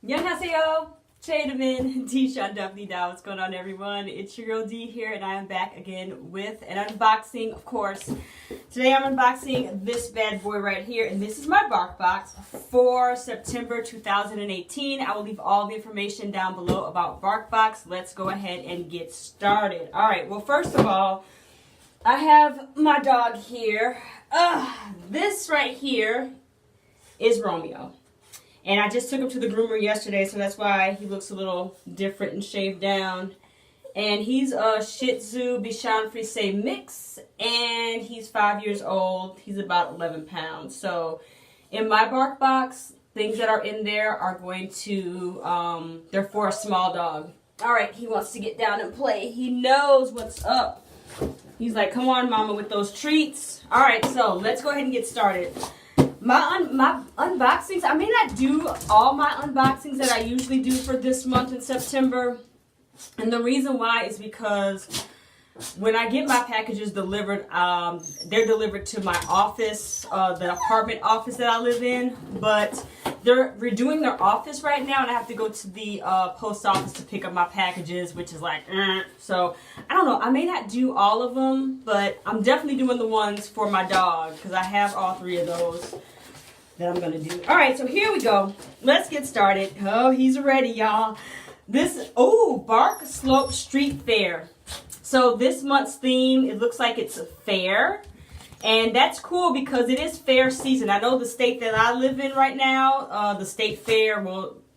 안녕하세요. Chademin, T-Shot Duffy Dow. What's going on, everyone? It's your girl D here, and I am back again with an unboxing, of course. Today I'm unboxing this bad boy right here, and this is my BarkBox for September 2018. I will leave all the information down below about BarkBox. Let's go ahead and get started. All right, well, first of all, I have my dog here. This right here is Romeo. And I just took him to the groomer yesterday, so that's why he looks a little different and shaved down. And he's a Shih Tzu Bichon Frise mix, and he's 5 years old. He's about 11 pounds. So in my BarkBox, things that are in there are going to, they're for a small dog. All right, he wants to get down and play. He knows what's up. He's like, come on, mama, with those treats. All right, so let's go ahead and get started. My unboxings, I may not do all my unboxings that I usually do for this month in September. And the reason why is because when I get my packages delivered, they're delivered to my office, the apartment office that I live in. But they're redoing their office right now, and I have to go to the post office to pick up my packages, which is like, So, I don't know. I may not do all of them, but I'm definitely doing the ones for my dog because I have all three of those that I'm going to do. All right, so here we go. Let's get started. Oh, he's ready, y'all. Bark Slope Street Fair. So this month's theme, it looks like it's a fair. And that's cool because it is fair season. I know the state that I live in right now, the state fair,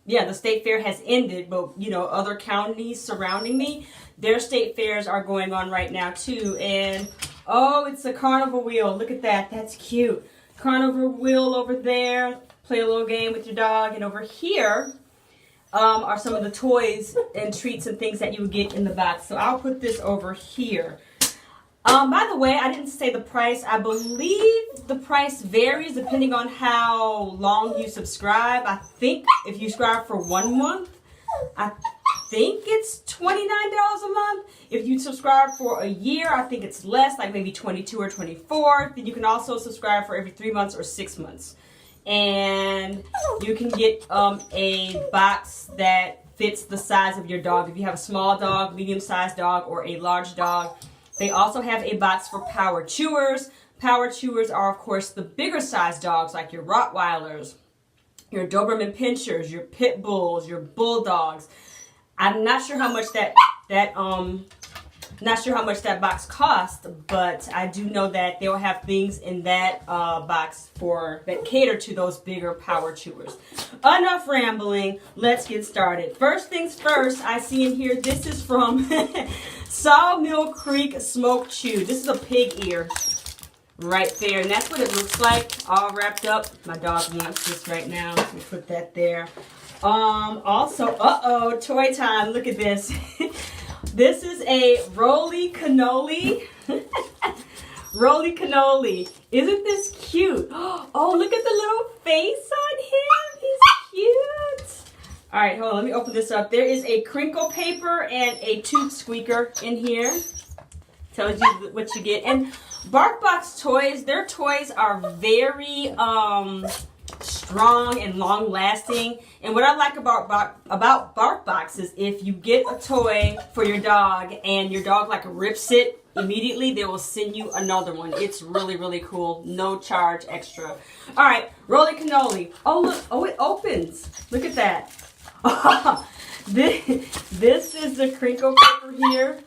the state fair has ended, but, other counties surrounding me, their state fairs are going on right now, too. And, it's a carnival wheel. Look at that. That's cute. Carnival wheel over there. Play a little game with your dog. And over here are some of the toys and treats and things that you would get in the box. So I'll put this over here. By the way, I didn't say the price. I believe the price varies depending on how long you subscribe. I think if you subscribe for 1 month, I think it's $29 a month. If you subscribe for a year, I think it's less, like maybe 22 or 24. Then you can also subscribe for every 3 months or 6 months. And you can get a box that fits the size of your dog. If you have a small dog, medium-sized dog, or a large dog. They also have a box for power chewers. Power chewers are, of course, the bigger sized dogs like your Rottweilers, your Doberman Pinschers, your Pit Bulls, your Bulldogs. I'm not sure how much that box costs, but I do know that they'll have things in that box that cater to those bigger power chewers. Enough rambling. Let's get started. First things first, I see in here, this is from Sawmill Creek Smoke Chew. This is a pig ear right there, and that's what it looks like, all wrapped up. My dog wants this right now, so we put that there. Also, toy time. Look at this. This is a roly cannoli. Roly cannoli. Isn't this cute? Oh, look at the little face on him. He's cute. All right, hold on. Let me open this up. There is a crinkle paper and a tooth squeaker in here. Tells you what you get. And BarkBox toys, their toys are very strong and long-lasting. And what I like about BarkBox is if you get a toy for your dog and your dog rips it immediately, they will send you another one. It's really, really cool. No charge extra. All right, roly cannoli. Oh, look. Oh, it opens. Look at that. This is the crinkle paper here.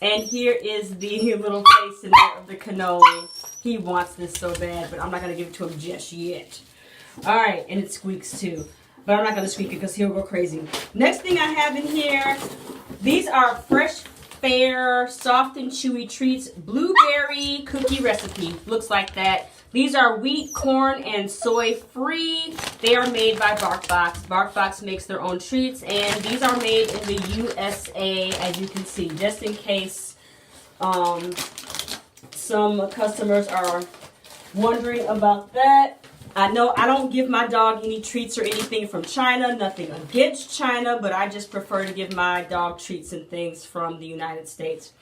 And here is the little face in there of the cannoli. He wants this so bad, but I'm not going to give it to him just yet. All right, and it squeaks too. But I'm not going to squeak it because he'll go crazy. Next thing I have in here, these are Fresh Fare Soft and Chewy Treats Blueberry Cookie Recipe. Looks like that. These are wheat, corn, and soy free. They are made by BarkBox. BarkBox makes their own treats, and these are made in the USA, as you can see, just in case some customers are wondering about that. I know I don't give my dog any treats or anything from China, nothing against China, but I just prefer to give my dog treats and things from the United States.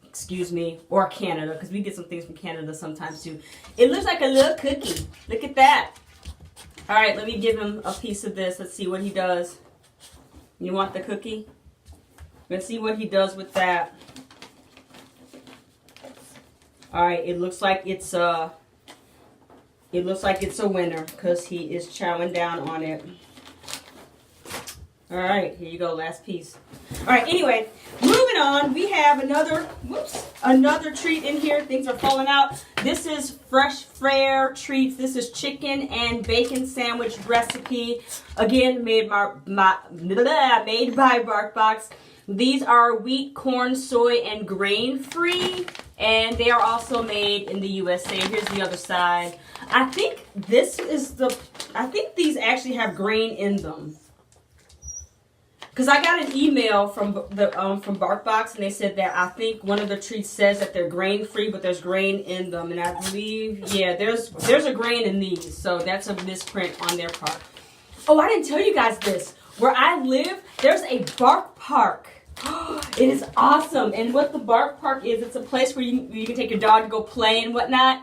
Excuse me, or Canada, because we get some things from Canada sometimes too. It looks like a little cookie. Look at that. All right, let me give him a piece of this. Let's see what he does. You want the cookie? Let's see what he does with that. All right, it looks like it's a winner because he is chowing down on it. All right, here you go, last piece. All right, anyway, moving on, we have another treat in here. Things are falling out. This is Fresh Fare Treats. This is chicken and bacon sandwich recipe. Again, made by BarkBox. These are wheat, corn, soy, and grain-free. And they are also made in the USA. Here's the other side. I think these actually have grain in them. Because I got an email from BarkBox, and they said that I think one of the treats says that they're grain-free, but there's grain in them. And I believe, yeah, there's a grain in these. So that's a misprint on their part. Oh, I didn't tell you guys this. Where I live, there's a Bark Park. It is awesome. And what the Bark Park is, it's a place where you can take your dog to go play and whatnot.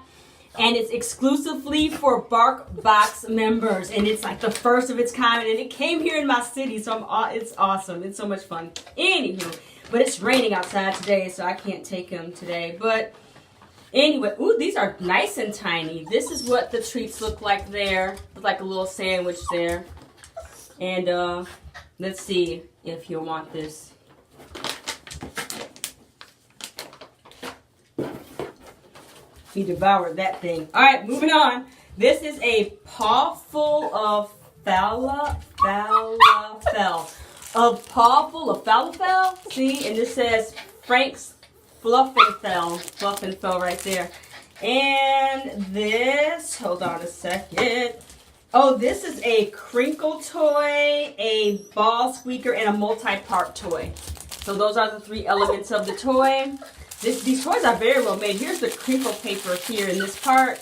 And it's exclusively for BarkBox members. And it's like the first of its kind. And it came here in my city, so it's awesome. It's so much fun. Anywho, but it's raining outside today, so I can't take them today. But anyway, ooh, these are nice and tiny. This is what the treats look like there. With like a little sandwich there. And let's see if you'll want this. He devoured that thing. All right, moving on. This is a paw full of falafel. See, and this says Frank's Fluffinfell right there. And this, hold on a second. Oh, this is a crinkle toy, a ball squeaker, and a multi-part toy. So those are the three elements of the toy. These toys are very well made. Here's the crinkle paper here in this part.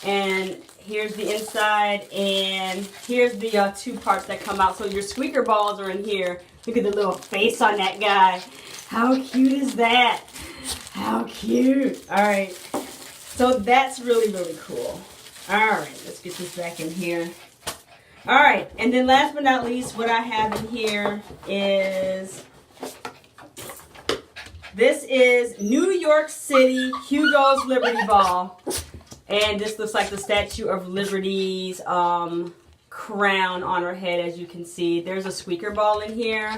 And here's the inside. And here's the two parts that come out. So your squeaker balls are in here. Look at the little face on that guy. How cute is that? How cute. All right. So that's really, really cool. All right. Let's get this back in here. All right. And then last but not least, what I have in here is... This is New York City Hugo's Liberty Ball. And this looks like the Statue of Liberty's crown on her head, as you can see. There's a squeaker ball in here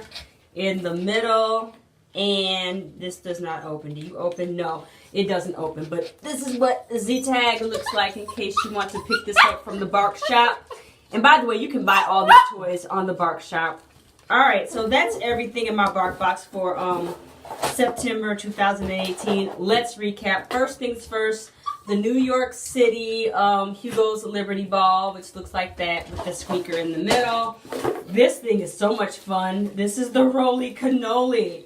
in the middle. And this does not open. Do you open? No, it doesn't open. But this is what the Z-tag looks like in case you want to pick this up from the Bark Shop. And by the way, you can buy all these toys on the Bark Shop. Alright, so that's everything in my BarkBox for September 2018. Let's recap. First things first, the New York City Hugo's Liberty Ball, which looks like that with the squeaker in the middle. This thing is so much fun. This is the Roly Cannoli.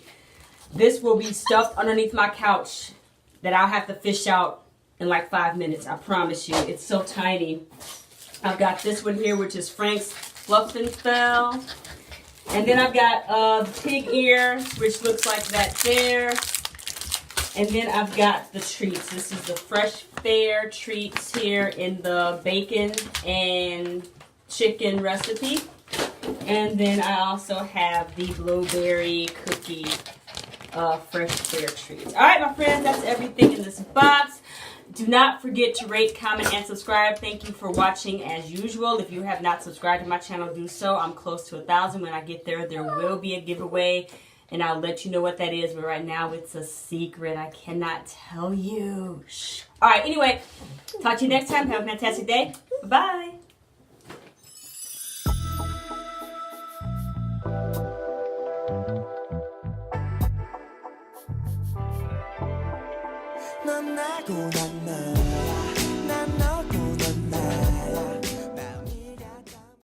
This will be stuffed underneath my couch that I'll have to fish out in like 5 minutes. I promise you. It's so tiny. I've got this one here, which is Frank's Fluffinfell. And then I've got the pig ear, which looks like that there. And then I've got the treats. This is the Fresh Fare treats here in the bacon and chicken recipe. And then I also have the blueberry cookie Fresh Fare treats. All right, my friends, that's everything in this box. Do not forget to rate, comment, and subscribe. Thank you for watching as usual. If you have not subscribed to my channel, do so. I'm close to 1,000. When I get there, there will be a giveaway, and I'll let you know what that is. But right now, it's a secret. I cannot tell you. Shh. All right, anyway, talk to you next time. Have a fantastic day. Bye-bye. 넌 나고 난 나